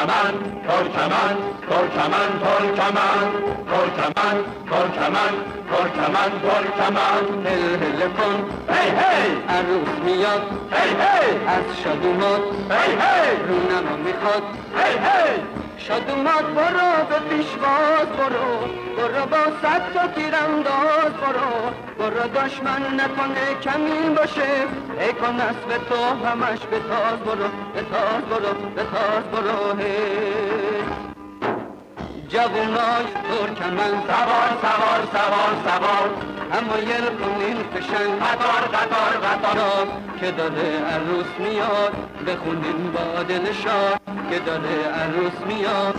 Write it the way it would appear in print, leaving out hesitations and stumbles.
ترکمن ترکمن ترکمن ترکمن ترکمن ترکمن ترکمن ترکمن هل هل کن هی هی عروس میاد هی هی از شادومات هی هی رونما میخواد هی هی شادومات برو به پیشواز برو برو با صد تا تیرانداز برو دشمن نکنه کمین باشه ای کن اسب تو همش بتاز برو بتاز برو بتاز برو هی جوونای ترکمن سوار سوار سوار سوار اما یل کنین فشنگ قطار قطار قطار که داره عروس میاد بخونین با دل شاد که داره عروس میاد